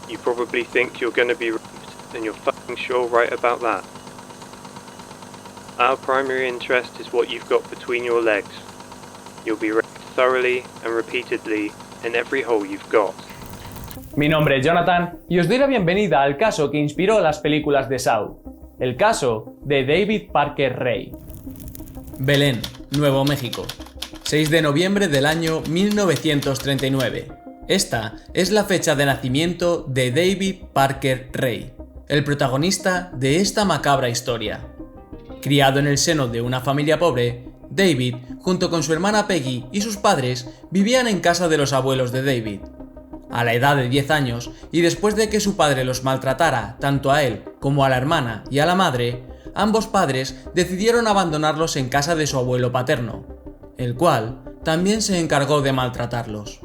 You probably think you're gonna be raped, and you're fucking sure right about that. Our primary interest is what you've got between your legs. You'll be raped thoroughly and repeatedly in every hole you've got. Mi nombre es Jonathan y os doy la bienvenida al caso que inspiró las películas de Saw, el caso de David Parker Ray. Belén, Nuevo México, 6 de noviembre del año 1939. Esta es la fecha de nacimiento de David Parker Ray, el protagonista de esta macabra historia. Criado en el seno de una familia pobre, David, junto con su hermana Peggy y sus padres, vivían en casa de los abuelos de David. A la edad de 10 años, y después de que su padre los maltratara tanto a él como a la hermana y a la madre, ambos padres decidieron abandonarlos en casa de su abuelo paterno, el cual también se encargó de maltratarlos.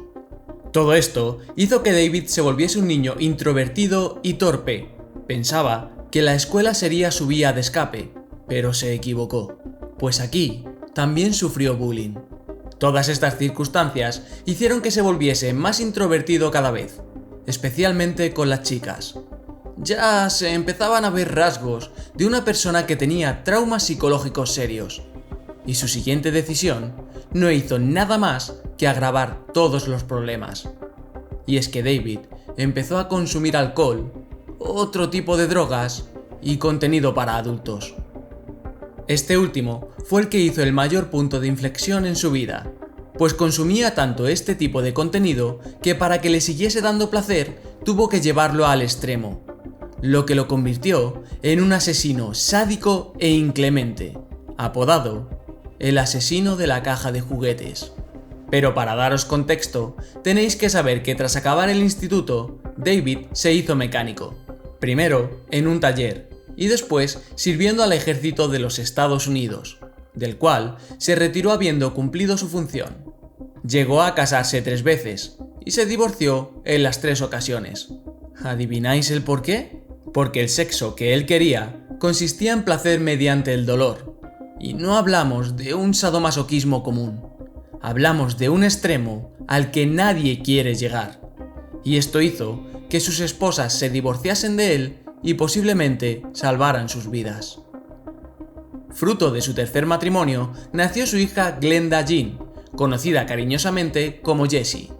Todo esto hizo que David se volviese un niño introvertido y torpe. Pensaba que la escuela sería su vía de escape, pero se equivocó, pues aquí también sufrió bullying. Todas estas circunstancias hicieron que se volviese más introvertido cada vez, especialmente con las chicas. Ya se empezaban a ver rasgos de una persona que tenía traumas psicológicos serios, y su siguiente decisión no hizo nada más que agravar todos los problemas. Y es que David empezó a consumir alcohol, otro tipo de drogas y contenido para adultos. Este último fue el que hizo el mayor punto de inflexión en su vida, pues consumía tanto este tipo de contenido que para que le siguiese dando placer tuvo que llevarlo al extremo, lo que lo convirtió en un asesino sádico e inclemente, apodado el asesino de la caja de juguetes. Pero para daros contexto, tenéis que saber que tras acabar el instituto, David se hizo mecánico, primero en un taller y después sirviendo al ejército de los Estados Unidos, del cual se retiró habiendo cumplido su función. Llegó a casarse 3 veces y se divorció en las 3 ocasiones. ¿Adivináis el por qué? Porque el sexo que él quería consistía en placer mediante el dolor. Y no hablamos de un sadomasoquismo común, hablamos de un extremo al que nadie quiere llegar. Y esto hizo que sus esposas se divorciasen de él y posiblemente salvaran sus vidas. Fruto de su tercer matrimonio, nació su hija Glenda Jean, conocida cariñosamente como Jessie.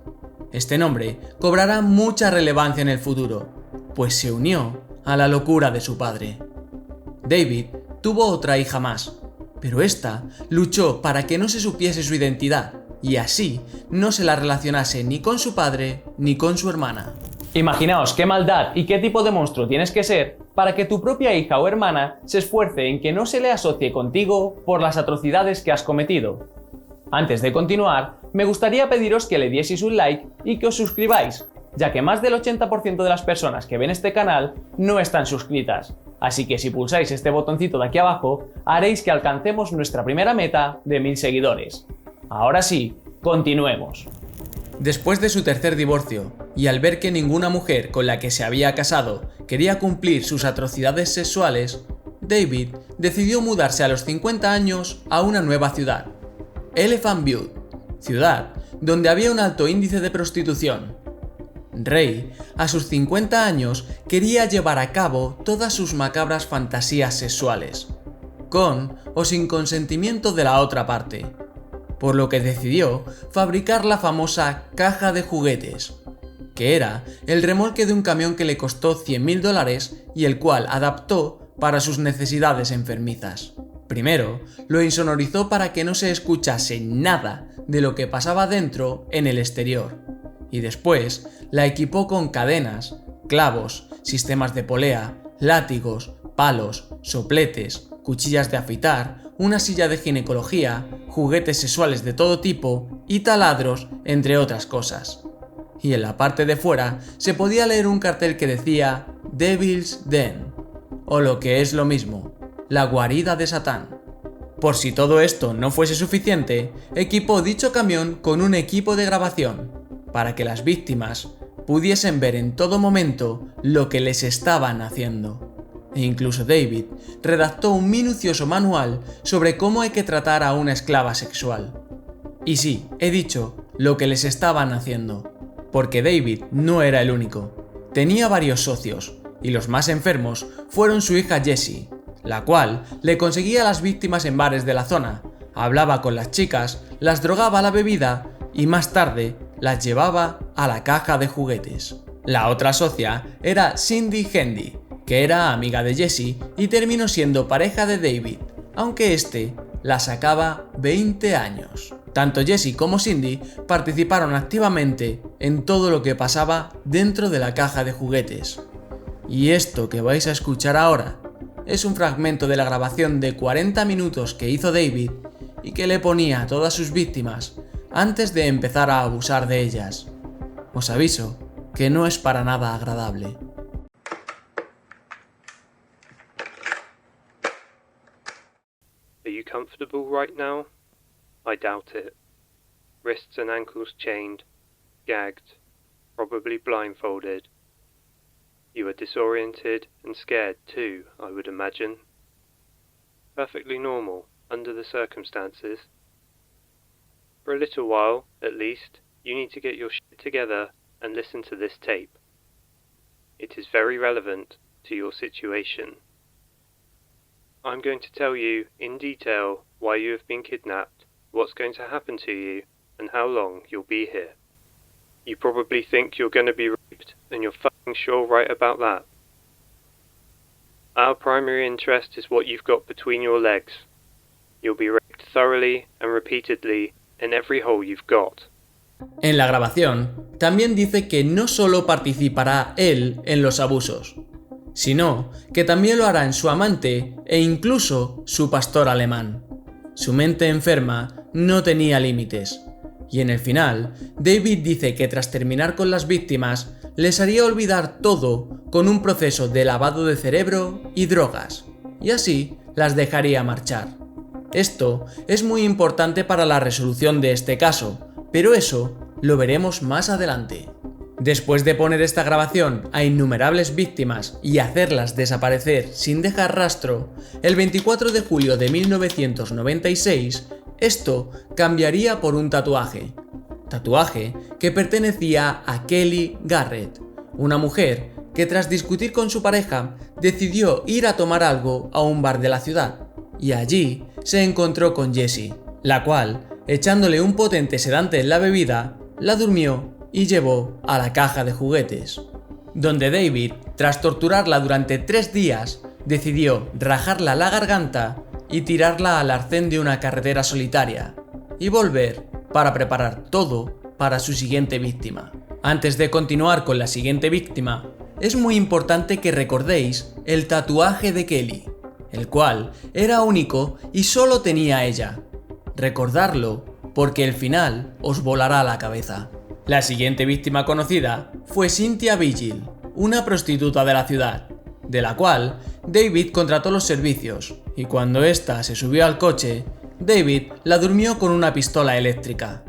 Este nombre cobrará mucha relevancia en el futuro, pues se unió a la locura de su padre. David tuvo otra hija más, pero esta luchó para que no se supiese su identidad y así no se la relacionase ni con su padre ni con su hermana. Imaginaos qué maldad y qué tipo de monstruo tienes que ser para que tu propia hija o hermana se esfuerce en que no se le asocie contigo por las atrocidades que has cometido. Antes de continuar, me gustaría pediros que le dieseis un like y que os suscribáis, ya que más del 80% de las personas que ven este canal no están suscritas. Así que si pulsáis este botoncito de aquí abajo, haréis que alcancemos nuestra primera meta de 1000 seguidores. Ahora sí, continuemos. Después de su tercer divorcio, y al ver que ninguna mujer con la que se había casado quería cumplir sus atrocidades sexuales, David decidió mudarse a los 50 años a una nueva ciudad, Elephant Butte, ciudad donde había un alto índice de prostitución. Ray, a sus 50 años, quería llevar a cabo todas sus macabras fantasías sexuales, con o sin consentimiento de la otra parte, por lo que decidió fabricar la famosa caja de juguetes, que era el remolque de un camión que le costó $100.000 y el cual adaptó para sus necesidades enfermizas. Primero, lo insonorizó para que no se escuchase nada de lo que pasaba dentro en el exterior, y después la equipó con cadenas, clavos, sistemas de polea, látigos, palos, sopletes, cuchillas de afeitar, una silla de ginecología, juguetes sexuales de todo tipo y taladros, entre otras cosas. Y en la parte de fuera se podía leer un cartel que decía Devil's Den, o lo que es lo mismo, la guarida de Satán. Por si todo esto no fuese suficiente, equipó dicho camión con un equipo de grabación, para que las víctimas pudiesen ver en todo momento lo que les estaban haciendo. E incluso David redactó un minucioso manual sobre cómo hay que tratar a una esclava sexual. Y sí, he dicho lo que les estaban haciendo, porque David no era el único. tenía varios socios, y los más enfermos fueron su hija Jessie, la cual le conseguía a las víctimas en bares de la zona, hablaba con las chicas, las drogaba a la bebida y más tarde las llevaba a la caja de juguetes. La otra socia era Cindy Hendy, que era amiga de Jessie y terminó siendo pareja de David, aunque este la sacaba 20 años. Tanto Jessie como Cindy participaron activamente en todo lo que pasaba dentro de la caja de juguetes. Y esto que vais a escuchar ahora es un fragmento de la grabación de 40 minutos que hizo David y que le ponía a todas sus víctimas antes de empezar a abusar de ellas. Os aviso que no es para nada agradable. Are you comfortable right now? I doubt it. Wrists and ankles chained, gagged, probably blindfolded. You are disoriented and scared too, I would imagine. Perfectly normal under the circumstances. For a little while, at least, you need to get your shit together and listen to this tape. It is very relevant to your situation. I'm going to tell you in detail why you have been kidnapped, what's going to happen to you, and how long you'll be here. You probably think you're going to be raped, and you're fucking sure right about that. Our primary interest is what you've got between your legs. You'll be raped thoroughly and repeatedly in every hole you've got. En la grabación, también dice que no solo participará él en los abusos, sino que también lo harán su amante e incluso su pastor alemán. Su mente enferma no tenía límites, y en el final, David dice que tras terminar con las víctimas, les haría olvidar todo con un proceso de lavado de cerebro y drogas, y así las dejaría marchar. Esto es muy importante para la resolución de este caso, pero eso lo veremos más adelante. Después de poner esta grabación a innumerables víctimas y hacerlas desaparecer sin dejar rastro, el 24 de julio de 1996, esto cambiaría por un tatuaje. Tatuaje que pertenecía a Kelly Garrett, una mujer que tras discutir con su pareja decidió ir a tomar algo a un bar de la ciudad, y allí se encontró con Jessie, la cual, echándole un potente sedante en la bebida, la durmió y llevó a la caja de juguetes, donde David, tras torturarla durante 3 días, decidió rajarla la garganta y tirarla al arcén de una carretera solitaria, y volver para preparar todo para su siguiente víctima. Antes de continuar con la siguiente víctima, es muy importante que recordéis el tatuaje de Kelly, el cual era único y solo tenía ella. Recordarlo, porque el final os volará la cabeza. La siguiente víctima conocida fue Cynthia Vigil, una prostituta de la ciudad, de la cual David contrató los servicios, y cuando ésta se subió al coche, David la durmió con una pistola eléctrica.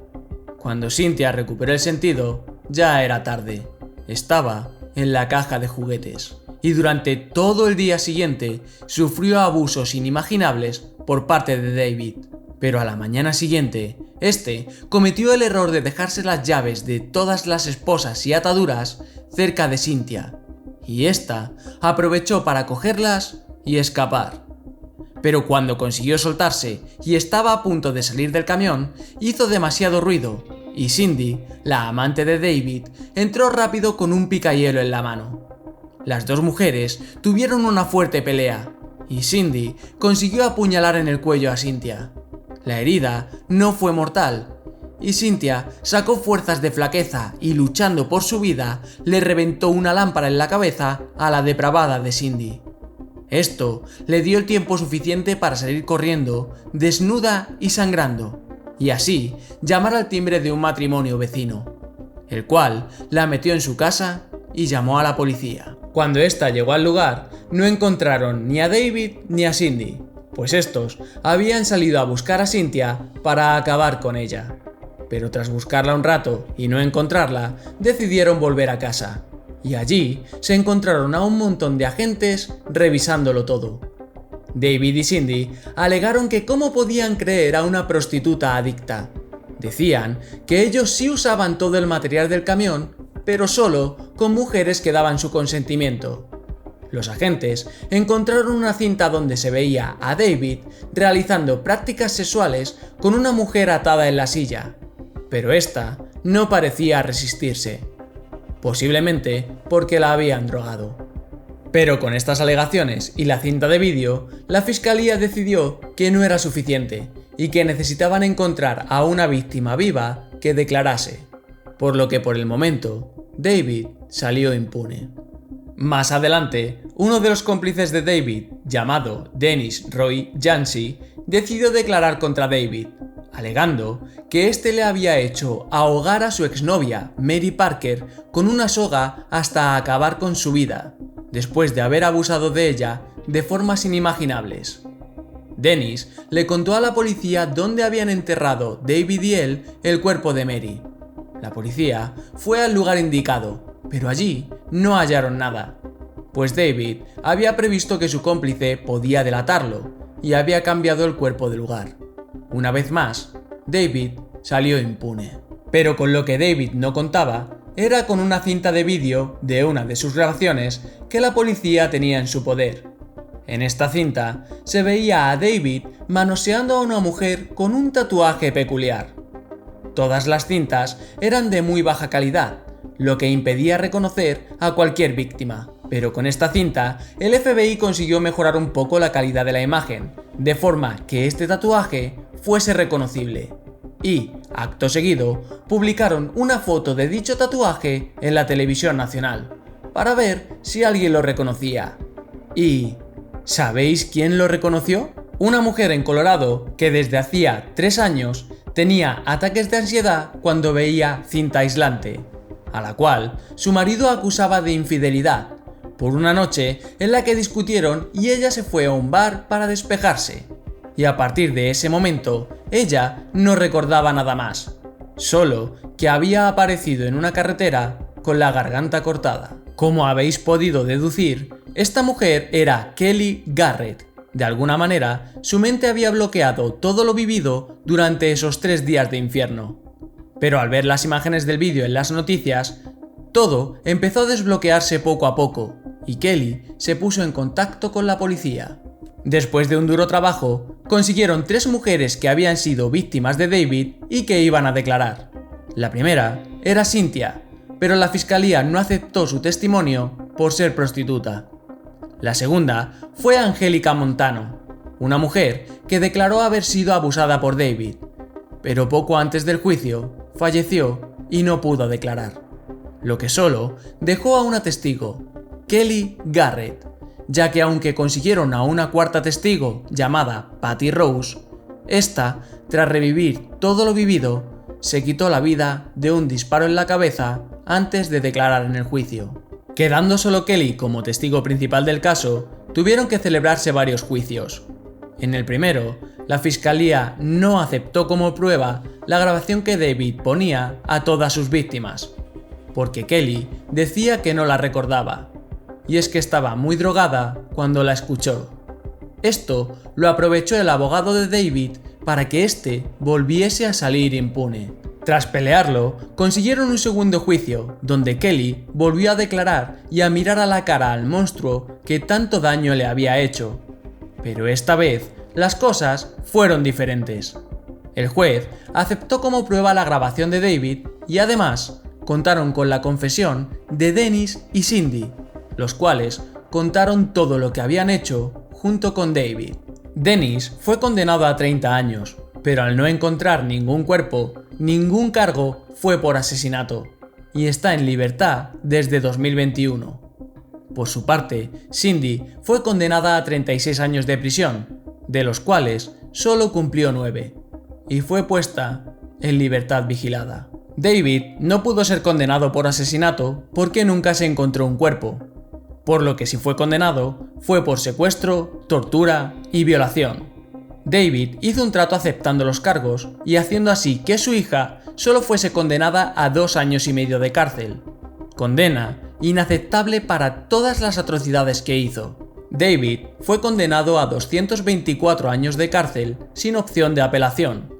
Cuando Cynthia recuperó el sentido, ya era tarde. Estaba en la caja de juguetes, y durante todo el día siguiente sufrió abusos inimaginables por parte de David. Pero a la mañana siguiente, este cometió el error de dejarse las llaves de todas las esposas y ataduras cerca de Cynthia, y esta aprovechó para cogerlas y escapar. Pero cuando consiguió soltarse y estaba a punto de salir del camión, hizo demasiado ruido, y Cindy, la amante de David, entró rápido con un picahielo en la mano. Las dos mujeres tuvieron una fuerte pelea, y Cindy consiguió apuñalar en el cuello a Cynthia. La herida no fue mortal, y Cynthia sacó fuerzas de flaqueza y luchando por su vida, le reventó una lámpara en la cabeza a la depravada de Cindy. Esto le dio el tiempo suficiente para salir corriendo, desnuda y sangrando, y así llamar al timbre de un matrimonio vecino, el cual la metió en su casa y llamó a la policía. Cuando ésta llegó al lugar, no encontraron ni a David ni a Cindy, pues estos habían salido a buscar a Cynthia para acabar con ella. Pero tras buscarla un rato y no encontrarla, decidieron volver a casa, y allí se encontraron a un montón de agentes revisándolo todo. David y Cindy alegaron que cómo podían creer a una prostituta adicta. Decían que ellos sí usaban todo el material del camión, pero solo con mujeres que daban su consentimiento. Los agentes encontraron una cinta donde se veía a David realizando prácticas sexuales con una mujer atada en la silla, pero esta no parecía resistirse, posiblemente porque la habían drogado. Pero con estas alegaciones y la cinta de vídeo, la fiscalía decidió que no era suficiente y que necesitaban encontrar a una víctima viva que declarase, por lo que por el momento David salió impune. Más adelante, uno de los cómplices de David, llamado Dennis Roy Yancey, decidió declarar contra David, alegando que este le había hecho ahogar a su exnovia, Mary Parker, con una soga hasta acabar con su vida, después de haber abusado de ella de formas inimaginables. Dennis le contó a la policía dónde habían enterrado David y él el cuerpo de Mary. La policía fue al lugar indicado, pero allí no hallaron nada, pues David había previsto que su cómplice podía delatarlo y había cambiado el cuerpo de lugar. Una vez más, David salió impune. Pero con lo que David no contaba era con una cinta de vídeo de una de sus grabaciones que la policía tenía en su poder. En esta cinta se veía a David manoseando a una mujer con un tatuaje peculiar. Todas las cintas eran de muy baja calidad, lo que impedía reconocer a cualquier víctima. Pero con esta cinta, el FBI consiguió mejorar un poco la calidad de la imagen, de forma que este tatuaje fuese reconocible. Y, acto seguido, publicaron una foto de dicho tatuaje en la televisión nacional, para ver si alguien lo reconocía. Y... ¿sabéis quién lo reconoció? Una mujer en Colorado que desde hacía 3 años tenía ataques de ansiedad cuando veía cinta aislante, a la cual su marido acusaba de infidelidad, por una noche en la que discutieron y ella se fue a un bar para despejarse. Y a partir de ese momento, ella no recordaba nada más, solo que había aparecido en una carretera con la garganta cortada. Como habéis podido deducir, esta mujer era Kelly Garrett. De alguna manera, su mente había bloqueado todo lo vivido durante esos 3 días de infierno. Pero al ver las imágenes del vídeo en las noticias, todo empezó a desbloquearse poco a poco, y Kelly se puso en contacto con la policía. Después de un duro trabajo, consiguieron 3 mujeres que habían sido víctimas de David y que iban a declarar. La primera era Cynthia, pero la fiscalía no aceptó su testimonio por ser prostituta. La segunda fue Angélica Montano, una mujer que declaró haber sido abusada por David, pero poco antes del juicio falleció y no pudo declarar, lo que solo dejó a una testigo, Kelly Garrett, ya que aunque consiguieron a una cuarta testigo llamada Patty Rose, esta, tras revivir todo lo vivido, se quitó la vida de un disparo en la cabeza antes de declarar en el juicio. Quedando solo Kelly como testigo principal del caso, tuvieron que celebrarse varios juicios. En el primero, la fiscalía no aceptó como prueba la grabación que David ponía a todas sus víctimas, porque Kelly decía que no la recordaba, y es que estaba muy drogada cuando la escuchó. Esto lo aprovechó el abogado de David para que éste volviese a salir impune. Tras pelearlo, consiguieron un segundo juicio, donde Kelly volvió a declarar y a mirar a la cara al monstruo que tanto daño le había hecho. Pero esta vez, las cosas fueron diferentes. El juez aceptó como prueba la grabación de David y además contaron con la confesión de Dennis y Cindy, los cuales contaron todo lo que habían hecho junto con David. Dennis fue condenado a 30 años, pero al no encontrar ningún cuerpo, ningún cargo fue por asesinato, y está en libertad desde 2021. Por su parte, Cindy fue condenada a 36 años de prisión, de los cuales solo cumplió 9, y fue puesta en libertad vigilada. David no pudo ser condenado por asesinato porque nunca se encontró un cuerpo, por lo que si fue condenado fue por secuestro, tortura y violación. David hizo un trato aceptando los cargos y haciendo así que su hija solo fuese condenada a 2 años y medio de cárcel. Condena inaceptable para todas las atrocidades que hizo. David fue condenado a 224 años de cárcel sin opción de apelación.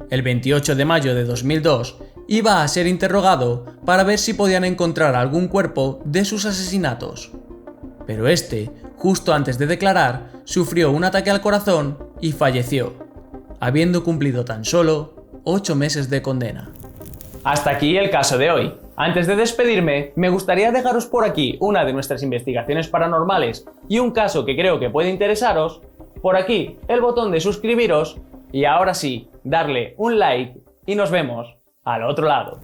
El 28 de mayo de 2002, iba a ser interrogado para ver si podían encontrar algún cuerpo de sus asesinatos. Pero este, justo antes de declarar, sufrió un ataque al corazón y falleció, habiendo cumplido tan solo 8 meses de condena. Hasta aquí el caso de hoy. Antes de despedirme, me gustaría dejaros por aquí una de nuestras investigaciones paranormales y un caso que creo que puede interesaros. Por aquí el botón de suscribiros y ahora sí, darle un like y nos vemos al otro lado.